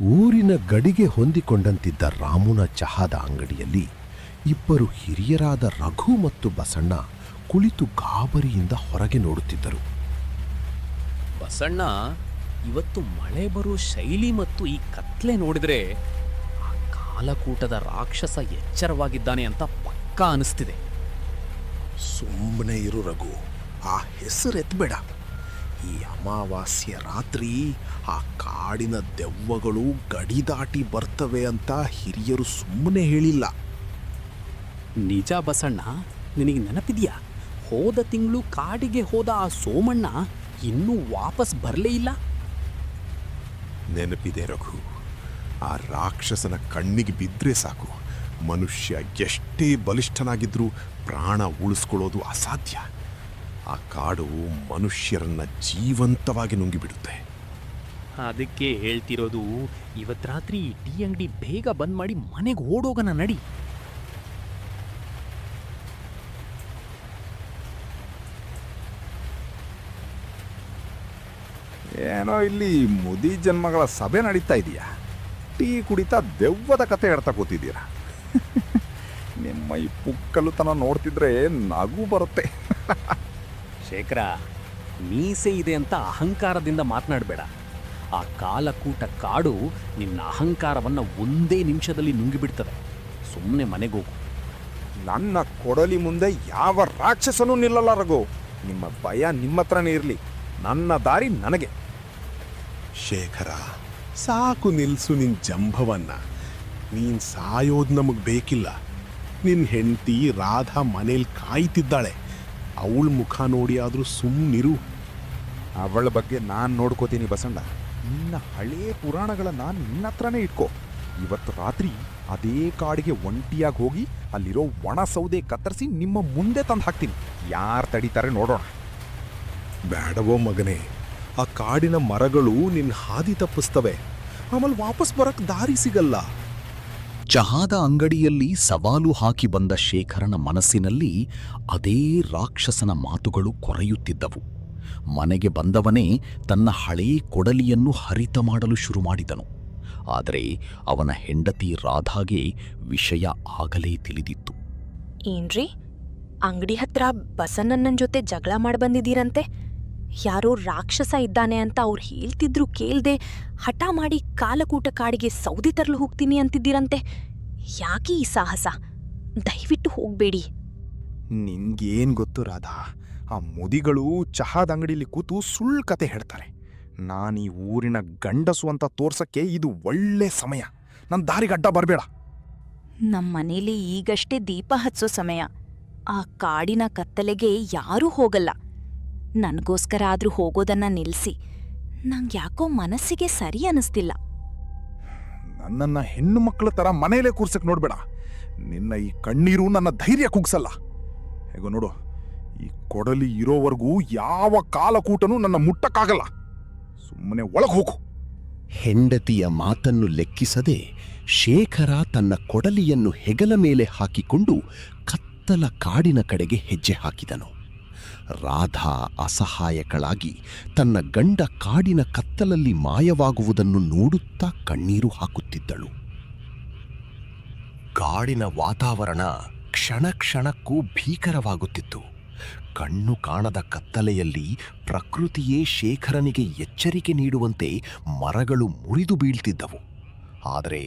ಊರಿನ ಗಡಿಗೆ ಹೊಂದಿಕೊಂಡಂತಿದ್ದ ರಾಮುನ ಚಹಾದ ಅಂಗಡಿಯಲ್ಲಿ ಇಬ್ಬರು ಹಿರಿಯರಾದ ರಘು ಮತ್ತು ಬಸಣ್ಣ ಕುಳಿತು ಗಾಬರಿಯಿಂದ ಹೊರಗೆ ನೋಡುತ್ತಿದ್ದರು. ಬಸಣ್ಣ, ಇವತ್ತು ಮಳೆ ಬರೋ ಶೈಲಿ ಮತ್ತು ಈ ಕತ್ಲೆ ನೋಡಿದ್ರೆ ಆ ಕಾಲಕೂಟದ ರಾಕ್ಷಸ ಎಚ್ಚರವಾಗಿದ್ದಾನೆ ಅಂತ ಪಕ್ಕಾ ಅನಿಸ್ತಿದೆ. ಸುಮ್ಮನೆ ಇರು ರಘು, ಆ ಹೆಸರೆತ್ಬೇಡ. ಈ ಅಮಾವಾಸ್ಯೆ ರಾತ್ರಿ ಆ ಕಾಡಿನ ದೆವ್ವಗಳು ಗಡಿ ದಾಟಿ ಬರ್ತವೆ ಅಂತ ಹಿರಿಯರು ಸುಮ್ಮನೆ ಹೇಳಿಲ್ಲ. ನಿಜ ಬಸಣ್ಣ, ನಿನಗೆ ನೆನಪಿದೆಯಾ? ಹೋದ ತಿಂಗಳು ಕಾಡಿಗೆ ಹೋದ ಆ ಸೋಮಣ್ಣ ಇನ್ನೂ ವಾಪಸ್ ಬರಲೇ ಇಲ್ಲ. ನೆನಪಿದೆ ರಘು. ಆ ರಾಕ್ಷಸನ ಕಣ್ಣಿಗೆ ಬಿದ್ದರೆ ಸಾಕು, ಮನುಷ್ಯ ಎಷ್ಟೇ ಬಲಿಷ್ಠನಾಗಿದ್ರೂ ಪ್ರಾಣ ಉಳಿಸ್ಕೊಳ್ಳೋದು ಅಸಾಧ್ಯ. ಆ ಕಾಡು ಮನುಷ್ಯರನ್ನ ಜೀವಂತವಾಗಿ ನುಂಗಿಬಿಡುತ್ತೆ. ಅದಕ್ಕೆ ಹೇಳ್ತಿರೋದು, ಇವತ್ತು ರಾತ್ರಿ ಟೀ ಅಂಗಡಿ ಬೇಗ ಬಂದ್ ಮಾಡಿ ಮನೆಗೆ ಓಡೋಗನ ನಡಿ. ಏನೋ ಇಲ್ಲಿ ಮುದಿ ಜನ್ಮಗಳ ಸಭೆ ನಡೀತಾ ಇದೆಯಾ? ಟೀ ಕುಡಿತಾ ದೆವ್ವದ ಕತೆ ಹೇಳ್ತಾ ಕೂತಿದ್ದೀರಾ. ನಿಮ್ಮ ಈ ಪುಕ್ಕಲುತನ ನೋಡ್ತಿದ್ರೆ ನಗು ಬರುತ್ತೆ. ಶೇಖರ, ಮೀಸೆ ಇದೆ ಅಂತ ಅಹಂಕಾರದಿಂದ ಮಾತನಾಡಬೇಡ. ಆ ಕಾಲಕೂಟ ಕಾಡು ನಿನ್ನ ಅಹಂಕಾರವನ್ನು ಒಂದೇ ನಿಮಿಷದಲ್ಲಿ ನುಂಗಿಬಿಡ್ತದೆ. ಸುಮ್ಮನೆ ಮನೆಗೋಗು. ನನ್ನ ಕೊಡಲಿ ಮುಂದೆ ಯಾವ ರಾಕ್ಷಸನೂ ನಿಲ್ಲಲ್ಲ ರಘು. ನಿಮ್ಮ ಭಯ ನಿಮ್ಮ ಹತ್ರನೇ ಇರಲಿ, ನನ್ನ ದಾರಿ ನನಗೆ. ಶೇಖರ, ಸಾಕು ನಿಲ್ಸು ನಿನ್ ಜಂಭವನ್ನ. ನೀನ್ ಸಾಯೋದು ನಮಗ್ ಬೇಕಿಲ್ಲ. ನಿನ್ ಹೆಂಡತಿ ರಾಧಾ ಮನೇಲಿ ಕಾಯ್ತಿದ್ದಾಳೆ. ಅವಳ ಮುಖ ನೋಡಿ ಆದ್ರೂ ಸುಮ್ಮನಿರು. ಅವಳ ಬಗ್ಗೆ ನಾನು ನೋಡ್ಕೋತೀನಿ ಬಸಣ್ಣ. ನಿನ್ನ ಹಳೇ ಪುರಾಣಗಳನ್ನ ನಿನ್ನ ಹತ್ರನೇ ಇಟ್ಕೋ. ಇವತ್ತು ರಾತ್ರಿ ಅದೇ ಕಾಡಿಗೆ ಒಂಟಿಯಾಗಿ ಹೋಗಿ ಅಲ್ಲಿರೋ ಒಣ ಸೌದೆ ಕತ್ತರಿಸಿ ನಿಮ್ಮ ಮುಂದೆ ತಂದು ಹಾಕ್ತೀನಿ. ಯಾರು ತಡೀತಾರೆ ನೋಡೋಣ. ಬೇಡವೋ ಮಗನೇ, ಆ ಕಾಡಿನ ಮರಗಳು ನಿನ್ನ ಹಾದಿ ತಪ್ಪಿಸ್ತವೆ. ಆಮೇಲೆ ವಾಪಸ್ ಬರಕ್ ದಾರಿ ಸಿಗಲ್ಲ. ಚಹಾದ ಅಂಗಡಿಯಲ್ಲಿ ಸವಾಲು ಹಾಕಿ ಬಂದ ಶೇಖರನ ಮನಸ್ಸಿನಲ್ಲಿ ಅದೇ ರಾಕ್ಷಸನ ಮಾತುಗಳು ಕೊರೆಯುತ್ತಿದ್ದವು. ಮನೆಗೆ ಬಂದವನೇ ತನ್ನ ಹಳೇ ಕೊಡಲಿಯನ್ನು ಹರಿತ ಮಾಡಲು ಶುರು ಮಾಡಿದನು. ಆದರೆ ಅವನ ಹೆಂಡತಿ ರಾಧಾಗೆ ವಿಷಯ ಆಗಲೇ ತಿಳಿದಿತ್ತು. ಏನ್ರಿ, ಅಂಗಡಿ ಹತ್ರ ಬಸಣ್ಣನ ಜೊತೆ ಜಗಳ ಮಾಡ್ಬಂದಿದ್ದೀರಂತೆ? ಯಾರೋ ರಾಕ್ಷಸ ಇದ್ದಾನೆ ಅಂತ ಅವ್ರು ಹೇಳ್ತಿದ್ರು ಕೇಳ್ದೆ ಹಠ ಮಾಡಿ ಕಾಲಕೂಟ ಕಾಡಿಗೆ ಸೌದೆ ತರಲು ಹೋಗ್ತೀನಿ ಅಂತಿದ್ದೀರಂತೆ. ಯಾಕೆ ಈ ಸಾಹಸ? ದಯವಿಟ್ಟು ಹೋಗ್ಬೇಡಿ. ನಿನ್ಗೇನ್ ಗೊತ್ತು ರಾಧಾ? ಆ ಮುದಿಗಳು ಚಹಾದ ಅಂಗಡಿಲಿ ಕೂತು ಸುಳ್ಳು ಕತೆ ಹೇಳ್ತಾರೆ. ನಾನೀ ಊರಿನ ಗಂಡಸು ಅಂತ ತೋರ್ಸಕ್ಕೆ ಇದು ಒಳ್ಳೆ ಸಮಯ. ನನ್ನ ದಾರಿಗೆ ಅಡ್ಡ ಬರಬೇಡ. ನಮ್ಮನೇಲಿ ಈಗಷ್ಟೇ ದೀಪ ಹಚ್ಚೋ ಸಮಯ. ಆ ಕಾಡಿನ ಕತ್ತಲೆಗೆ ಯಾರೂ ಹೋಗಲ್ಲ. ನನಗೋಸ್ಕರ ಆದ್ರೂ ಹೋಗೋದನ್ನ ನಿಲ್ಸಿ. ನಂಗ್ಯಾಕೋ ಮನಸ್ಸಿಗೆ ಸರಿ ಅನಿಸ್ತಿಲ್ಲ. ನನ್ನನ್ನ ಹೆಣ್ಣು ಮಕ್ಕಳ ತರ ಮನೇಲೇ ಕೂರ್ಸಕ್ ನೋಡ್ಬೇಡ. ನಿನ್ನ ಈ ಕಣ್ಣೀರು ನನ್ನ ಧೈರ್ಯ ಕುಗ್ಸಲ್ಲ. ಹೇಗೋ ನೋಡು, ಈ ಕೊಡಲಿ ಇರೋವರೆಗೂ ಯಾವ ಕಾಲಕೂಟನೂ ನನ್ನ ಮುಟ್ಟಕ್ಕಾಗಲ್ಲ. ಸುಮ್ಮನೆ ಒಳಗೆ ಹೋಗು. ಹೆಂಡತಿಯ ಮಾತನ್ನು ಲೆಕ್ಕಿಸದೆ ಶೇಖರ ತನ್ನ ಕೊಡಲಿಯನ್ನು ಹೆಗಲ ಮೇಲೆ ಹಾಕಿಕೊಂಡು ಕತ್ತಲ ಕಾಡಿನ ಕಡೆಗೆ ಹೆಜ್ಜೆ ಹಾಕಿದನು. ರಾಧಾ ಅಸಹಾಯಕಳಾಗಿ ತನ್ನ ಗಂಡ ಕಾಡಿನ ಕತ್ತಲಲ್ಲಿ ಮಾಯವಾಗುವುದನ್ನು ನೋಡುತ್ತಾ ಕಣ್ಣೀರು ಹಾಕುತ್ತಿದ್ದಳು. ಕಾಡಿನ ವಾತಾವರಣ ಕ್ಷಣ ಕ್ಷಣಕ್ಕೂ ಭೀಕರವಾಗುತ್ತಿತ್ತು. ಕಣ್ಣು ಕಾಣದ ಕತ್ತಲೆಯಲ್ಲಿ ಪ್ರಕೃತಿಯೇ ಶೇಖರನಿಗೆ ಎಚ್ಚರಿಕೆ ನೀಡುವಂತೆ ಮರಗಳು ಮುರಿದು ಬೀಳ್ತಿದ್ದವು. ಆದರೆ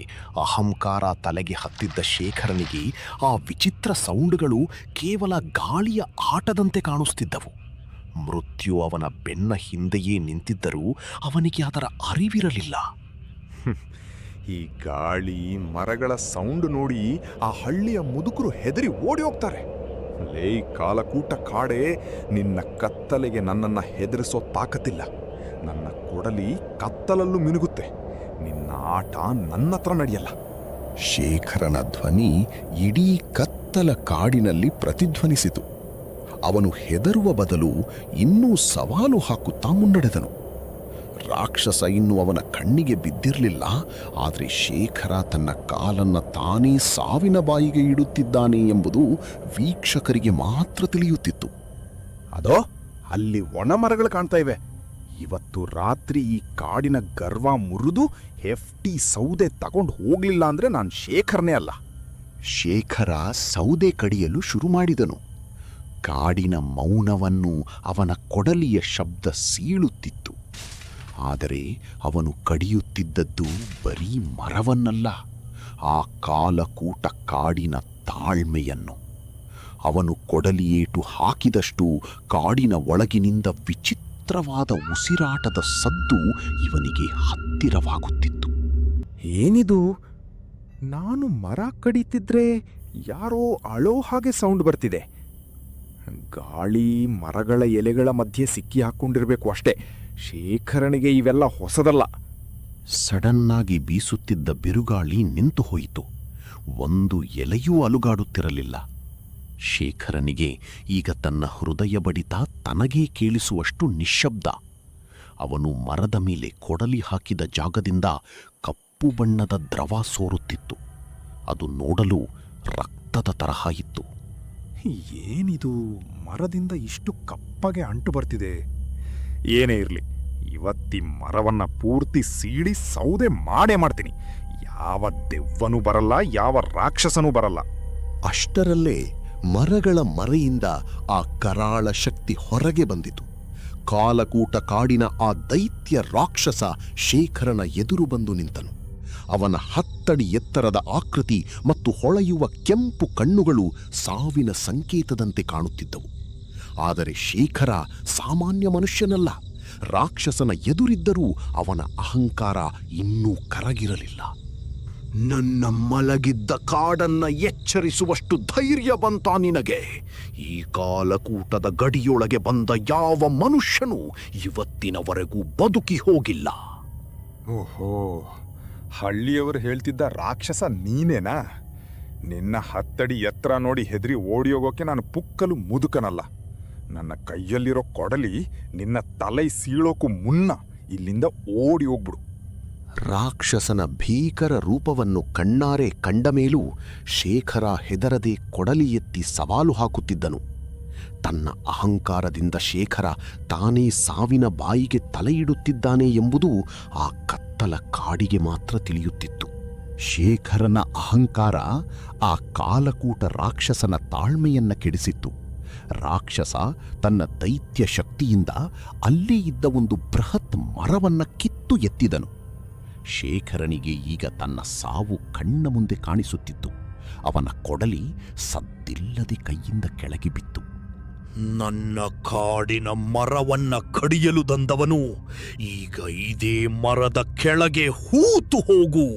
ಅಹಂಕಾರ ತಲೆಗೆ ಹತ್ತಿದ್ದ ಶೇಖರನಿಗೆ ಆ ವಿಚಿತ್ರ ಸೌಂಡ್ಗಳು ಕೇವಲ ಗಾಳಿಯ ಆಟದಂತೆ ಕಾಣಿಸ್ತಿದ್ದವು. ಮೃತ್ಯು ಅವನ ಬೆನ್ನ ಹಿಂದೆಯೇ ನಿಂತಿದ್ದರೂ ಅವನಿಗೆ ಅದರ ಅರಿವಿರಲಿಲ್ಲ. ಈ ಗಾಳಿ ಮರಗಳ ಸೌಂಡ್ ನೋಡಿ ಆ ಹಳ್ಳಿಯ ಮುದುಕರು ಹೆದರಿ ಓಡಿ ಹೋಗ್ತಾರೆ. ಲೇ ಕಾಲಕೂಟ ಕಾಡೆ, ನಿನ್ನ ಕತ್ತಲೆಗೆ ನನ್ನನ್ನ ಹೆದರಿಸೋ ತಾಕತ್ತಿಲ್ಲ. ನನ್ನ ಕೊಡಲಿ ಕತ್ತಲಲ್ಲೂ ಮಿನುಗುತ್ತೆ. ನಿನ್ನ ಆಟ ನನ್ನ ಹತ್ರ ನಡೆಯಲ್ಲ. ಶೇಖರನ ಧ್ವನಿ ಇಡೀ ಕತ್ತಲ ಕಾಡಿನಲ್ಲಿ ಪ್ರತಿಧ್ವನಿಸಿತು. ಅವನು ಹೆದರುವ ಬದಲು ಇನ್ನೂ ಸವಾಲು ಹಾಕುತ್ತಾ ಮುನ್ನಡೆದನು. ರಾಕ್ಷಸ ಇನ್ನು ಅವನ ಕಣ್ಣಿಗೆ ಬಿದ್ದಿರಲಿಲ್ಲ. ಆದರೆ ಶೇಖರ ತನ್ನ ಕಾಲನ್ನ ತಾನೇ ಸಾವಿನ ಬಾಯಿಗೆ ಇಡುತ್ತಿದ್ದಾನೆ ಎಂಬುದು ವೀಕ್ಷಕರಿಗೆ ಮಾತ್ರ ತಿಳಿಯುತ್ತಿತ್ತು. ಅದೋ ಅಲ್ಲಿ ಒಣ ಮರಗಳು ಕಾಣ್ತಾ ಇವೆ. ಇವತ್ತು ರಾತ್ರಿ ಈ ಕಾಡಿನ ಗರ್ವ ಮುರಿದು ಹೆಫ್ಟಿ ಸೌದೆ ತಗೊಂಡು ಹೋಗ್ಲಿಲ್ಲ ಅಂದ್ರೆ ನಾನು ಶೇಖರ್ನೇ ಅಲ್ಲ. ಶೇಖರ ಸೌದೆ ಕಡಿಯಲು ಶುರು ಮಾಡಿದನು. ಕಾಡಿನ ಮೌನವನ್ನು ಅವನ ಕೊಡಲಿಯ ಶಬ್ದ ಸೀಳುತ್ತಿತ್ತು. ಆದರೆ ಅವನು ಕಡಿಯುತ್ತಿದ್ದದ್ದು ಬರೀ ಮರವನ್ನಲ್ಲ, ಆ ಕಾಲಕೂಟ ಕಾಡಿನ ತಾಳ್ಮೆಯನ್ನು. ಅವನು ಕೊಡಲಿಯೇಟು ಹಾಕಿದಷ್ಟು ಕಾಡಿನ ಒಳಗಿನಿಂದ ವಿಚಿತ್ರವಾದ ಉಸಿರಾಟದ ಸದ್ದು ಇವನಿಗೆ ಹತ್ತಿರವಾಗುತ್ತಿತ್ತು. ಏನಿದು? ನಾನು ಮರ ಕಡಿತಿದ್ರೆ ಯಾರೋ ಅಳೋ ಹಾಗೆ ಸೌಂಡ್ ಬರ್ತಿದೆ. ಗಾಳಿ ಮರಗಳ ಎಲೆಗಳ ಮಧ್ಯೆ ಸಿಕ್ಕಿ ಹಾಕ್ಕೊಂಡಿರ್ಬೇಕು ಅಷ್ಟೇ. ಶೇಖರನಿಗೆ ಇವೆಲ್ಲ ಹೊಸದಲ್ಲ. ಸಡನ್ನಾಗಿ ಬೀಸುತ್ತಿದ್ದ ಬಿರುಗಾಳಿ ನಿಂತು ಹೋಯಿತು. ಒಂದು ಎಲೆಯೂ ಅಲುಗಾಡುತ್ತಿರಲಿಲ್ಲ. ಶೇಖರನಿಗೆ ಈಗ ತನ್ನ ಹೃದಯ ಬಡಿತ ತನಗೇ ಕೇಳಿಸುವಷ್ಟು ನಿಶ್ಶಬ್ದ. ಅವನು ಮರದ ಮೇಲೆ ಕೊಡಲಿ ಹಾಕಿದ ಜಾಗದಿಂದ ಕಪ್ಪು ಬಣ್ಣದ ದ್ರವ ಸೋರುತ್ತಿತ್ತು. ಅದು ನೋಡಲು ರಕ್ತದ ತರಹ ಇತ್ತು. ಏನಿದು? ಮರದಿಂದ ಇಷ್ಟು ಕಪ್ಪಗೆ ಅಂಟು ಬರ್ತಿದೆ. ಏನೇ ಇರಲಿ, ಇವತ್ತಿ ಮರವನ್ನ ಪೂರ್ತಿ ಸೀಳಿ ಸೌದೆ ಮಾಡೇ ಮಾಡ್ತೀನಿ. ಯಾವ ದೆವ್ವನೂ ಬರಲ್ಲ, ಯಾವ ರಾಕ್ಷಸನೂ ಬರಲ್ಲ. ಅಷ್ಟರಲ್ಲೇ ಮರಗಳ ಮರೆಯಿಂದ ಆ ಕರಾಳ ಶಕ್ತಿ ಹೊರಗೆ ಬಂದಿತು. ಕಾಲಕೂಟ ಕಾಡಿನ ಆ ದೈತ್ಯ ರಾಕ್ಷಸ ಶೇಖರನ ಎದುರು ಬಂದು ನಿಂತನು. ಅವನ 10 ಅಡಿ ಎತ್ತರದ ಆಕೃತಿ ಮತ್ತು ಹೊಳೆಯುವ ಕೆಂಪು ಕಣ್ಣುಗಳು ಸಾವಿನ ಸಂಕೇತದಂತೆ ಕಾಣುತ್ತಿದ್ದವು. ಆದರೆ ಶೇಖರ ಸಾಮಾನ್ಯ ಮನುಷ್ಯನಲ್ಲ. ರಾಕ್ಷಸನ ಎದುರಿದ್ದರೂ ಅವನ ಅಹಂಕಾರ ಇನ್ನೂ ಕರಗಿರಲಿಲ್ಲ. ನನ್ನ ಮಲಗಿದ್ದ ಕಾಡನ್ನ ಎಚ್ಚರಿಸುವಷ್ಟು ಧೈರ್ಯ ಬಂತ ನಿನಗೆ? ಈ ಕಾಲಕೂಟದ ಗಡಿಯೊಳಗೆ ಬಂದ ಯಾವ ಮನುಷ್ಯನೂ ಇವತ್ತಿನವರೆಗೂ ಬದುಕಿ ಹೋಗಿಲ್ಲ. ಓಹೋ, ಹಳ್ಳಿಯವರು ಹೇಳ್ತಿದ್ದ ರಾಕ್ಷಸ ನೀನೇನಾ? ನಿನ್ನ 10 ಅಡಿ ಎತ್ತರ ನೋಡಿ ಹೆದರಿ ಓಡಿಯೋಗೋಕೆ ನಾನು ಪುಕ್ಕಲು ಮುದುಕನಲ್ಲ. ನನ್ನ ಕೈಯಲ್ಲಿರೋ ಕೊಡಲಿ ನಿನ್ನ ತಲೆ ಸೀಳೋಕು ಮುನ್ನ ಇಲ್ಲಿಂದ ಓಡಿ ಹೋಗ್ಬಿಡು. ರಾಕ್ಷಸನ ಭೀಕರ ರೂಪವನ್ನು ಕಣ್ಣಾರೆ ಕಂಡ ಮೇಲೂ ಶೇಖರ ಹೆದರದೆ ಕೊಡಲಿ ಎತ್ತಿ ಸವಾಲು ಹಾಕುತ್ತಿದ್ದನು. ತನ್ನ ಅಹಂಕಾರದಿಂದ ಶೇಖರ ತಾನೇ ಸಾವಿನ ಬಾಯಿಗೆ ತಲೆಯಿಡುತ್ತಿದ್ದಾನೆ ಎಂಬುದು ಆ ಕತ್ತಲ ಕಾಡಿಗೆ ಮಾತ್ರ ತಿಳಿಯುತ್ತಿತ್ತು. ಶೇಖರನ ಅಹಂಕಾರ ಆ ಕಾಲಕೂಟ ರಾಕ್ಷಸನ ತಾಳ್ಮೆಯನ್ನ ಕೆಡಿಸಿತ್ತು. ರಾಕ್ಷಸ ತನ್ನ ದೈತ್ಯ ಶಕ್ತಿಯಿಂದ ಅಲ್ಲೇ ಇದ್ದ ಒಂದು ಬೃಹತ್ ಮರವನ್ನ ಕಿತ್ತು ಎತ್ತಿದನು. ಶೇಖರನಿಗೆ ಈಗ ತನ್ನ ಸಾವು ಕಣ್ಣ ಮುಂದೆ ಕಾಣಿಸುತ್ತಿತ್ತು. ಅವನ ಕೊಡಲಿ ಸದ್ದಿಲ್ಲದೆ ಕೈಯಿಂದ ಕೆಳಗೆ ಬಿತ್ತು. ನನ್ನ ಕಾಡಿನ ಮರವನ್ನ ಕಡಿಯಲು ತಂದವನು ಈಗ ಇದೇ ಮರದ ಕೆಳಗೆ ಹೂತು ಹೋಗು.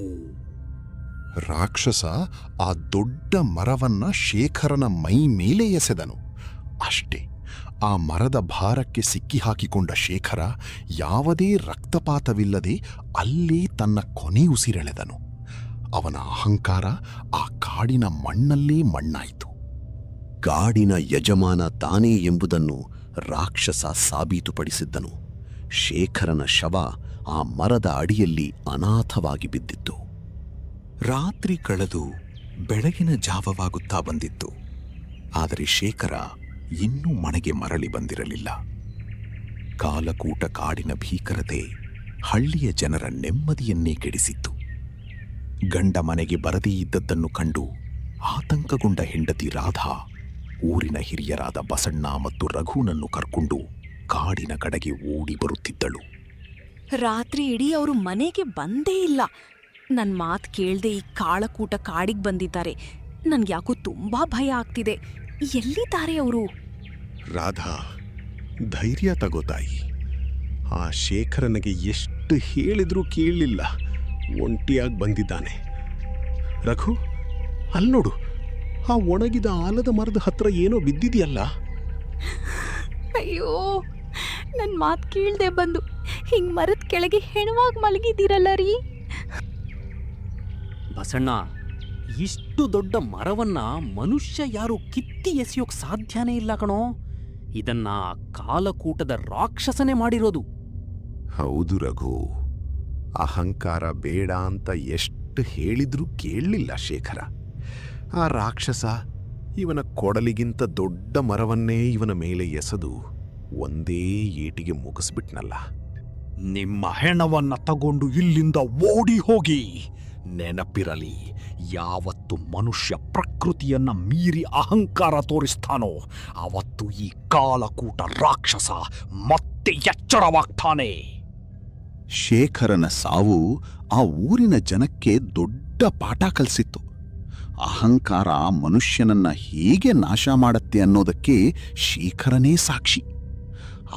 ರಾಕ್ಷಸ ಆ ದೊಡ್ಡ ಮರವನ್ನ ಶೇಖರನ ಮೈ ಮೇಲೆ ಎಸೆದನು. ಅಷ್ಟೇ, ಆ ಮರದ ಭಾರಕ್ಕೆ ಸಿಕ್ಕಿ ಹಾಕಿಕೊಂಡ ಶೇಖರ ಯಾವುದೇ ರಕ್ತಪಾತವಿಲ್ಲದೆ ಅಲ್ಲೇ ತನ್ನ ಕೊನೆಯುಸಿರೆಳೆದನು. ಅವನ ಅಹಂಕಾರ ಆ ಕಾಡಿನ ಮಣ್ಣಲ್ಲೇ ಮಣ್ಣಾಯಿತು. ಕಾಡಿನ ಯಜಮಾನ ತಾನೇ ಎಂಬುದನ್ನು ರಾಕ್ಷಸ ಸಾಬೀತುಪಡಿಸಿದ್ದನು. ಶೇಖರನ ಶವ ಆ ಮರದ ಅಡಿಯಲ್ಲಿ ಅನಾಥವಾಗಿ ಬಿದ್ದಿತ್ತು. ರಾತ್ರಿ ಕಳೆದು ಬೆಳಗಿನ ಜಾವವಾಗುತ್ತಾ ಬಂದಿತ್ತು. ಆದರೆ ಶೇಖರ ಇನ್ನೂ ಮನೆಗೆ ಮರಳಿ ಬಂದಿರಲಿಲ್ಲ. ಕಾಲಕೂಟ ಕಾಡಿನ ಭೀಕರತೆ ಹಳ್ಳಿಯ ಜನರ ನೆಮ್ಮದಿಯನ್ನೇ ಕೆಡಿಸಿತ್ತು. ಗಂಡ ಮನೆಗೆ ಬರದೇ ಇದ್ದದ್ದನ್ನು ಕಂಡು ಆತಂಕಗೊಂಡ ಹೆಂಡತಿ ರಾಧಾ ಊರಿನ ಹಿರಿಯರಾದ ಬಸಣ್ಣ ಮತ್ತು ರಘುನನ್ನು ಕರ್ಕೊಂಡು ಕಾಡಿನ ಕಡೆಗೆ ಓಡಿ ಬರುತ್ತಿದ್ದಳು. ರಾತ್ರಿ ಇಡೀ ಅವರು ಮನೆಗೆ ಬಂದೇ ಇಲ್ಲ. ನನ್ನ ಮಾತು ಕೇಳ್ದೆ ಈ ಕಾಳಕೂಟ ಕಾಡಿಗೆ ಬಂದಿದ್ದಾರೆ. ನನ್ಗ್ಯಾಕೋ ತುಂಬಾ ಭಯ ಆಗ್ತಿದೆ. ಎಲ್ಲಿದ್ದಾರೆ ಅವರು? ರಾಧಾ, ಧೈರ್ಯ ತಗೋತಾಯಿ. ಆ ಶೇಖರನಿಗೆ ಎಷ್ಟು ಹೇಳಿದ್ರೂ ಕೇಳಲಿಲ್ಲ. ಒಂಟಿಯಾಗಿ ಬಂದಿದ್ದಾನೆ. ರಘು, ಅಲ್ಲಿ ನೋಡು, ಆ ಒಣಗಿದ ಆಲದ ಮರದ ಹತ್ರ ಏನೋ ಬಿದ್ದಿದೆಯಲ್ಲ. ಅಯ್ಯೋ, ನನ್ನ ಮಾತು ಕೇಳ್ದೆ ಬಂದು ಹಿಂಗ್ ಮರದ ಕೆಳಗೆ ಹೆಣವಾಗಿ ಮಲಗಿದ್ದೀರಲ್ಲ ರೀ. ಬಸಣ್ಣ, ಇಷ್ಟು ದೊಡ್ಡ ಮರವನ್ನ ಮನುಷ್ಯ ಯಾರು ಕಿತ್ತಿ ಎಸೆಯೋಕ್ ಸಾಧ್ಯನೇ ಇಲ್ಲ ಕಣೋ. ಇದನ್ನ ಕಾಲಕೂಟದ ರಾಕ್ಷಸನೇ ಮಾಡಿರೋದು. ಹೌದು ರಘು, ಅಹಂಕಾರ ಬೇಡ ಅಂತ ಎಷ್ಟು ಹೇಳಿದ್ರೂ ಕೇಳಲಿಲ್ಲ ಶೇಖರ. ಆ ರಾಕ್ಷಸ ಇವನ ಕೊಡಲಿಗಿಂತ ದೊಡ್ಡ ಮರವನ್ನೇ ಇವನ ಮೇಲೆ ಎಸೆದು ಒಂದೇ ಏಟಿಗೆ ಮುಗಿಸ್ಬಿಟ್ನಲ್ಲ. ನಿಮ್ಮ ಹೆಣವನ್ನ ತಗೊಂಡು ಇಲ್ಲಿಂದ ಓಡಿ ಹೋಗಿ. ನೆನಪಿರಲಿ, ಯಾವತ್ತು ಮನುಷ್ಯ ಪ್ರಕೃತಿಯನ್ನ ಮೀರಿ ಅಹಂಕಾರ ತೋರಿಸ್ತಾನೋ ಅವತ್ತು ಈ ಕಾಲಕೂಟ ರಾಕ್ಷಸ ಮತ್ತೆ ಎಚ್ಚರವಾಗ್ತಾನೆ. ಶೇಖರನ ಸಾವು ಆ ಊರಿನ ಜನಕ್ಕೆ ದೊಡ್ಡ ಪಾಠ ಕಲಿಸಿತ್ತು. ಅಹಂಕಾರ ಮನುಷ್ಯನನ್ನ ಹೇಗೆ ನಾಶ ಮಾಡತ್ತೆ ಅನ್ನೋದಕ್ಕೆ ಶೇಖರನೇ ಸಾಕ್ಷಿ.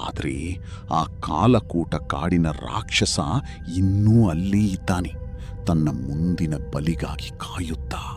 ಆದರೆ ಆ ಕಾಲಕೂಟ ಕಾಡಿನ ರಾಕ್ಷಸ ಇನ್ನೂ ಅಲ್ಲೇ ಇದ್ದಾನೆ, ತನ್ನ ಮುಂದಿನ ಬಲಿಗಾಗಿ ಕಾಯುತ್ತಾ.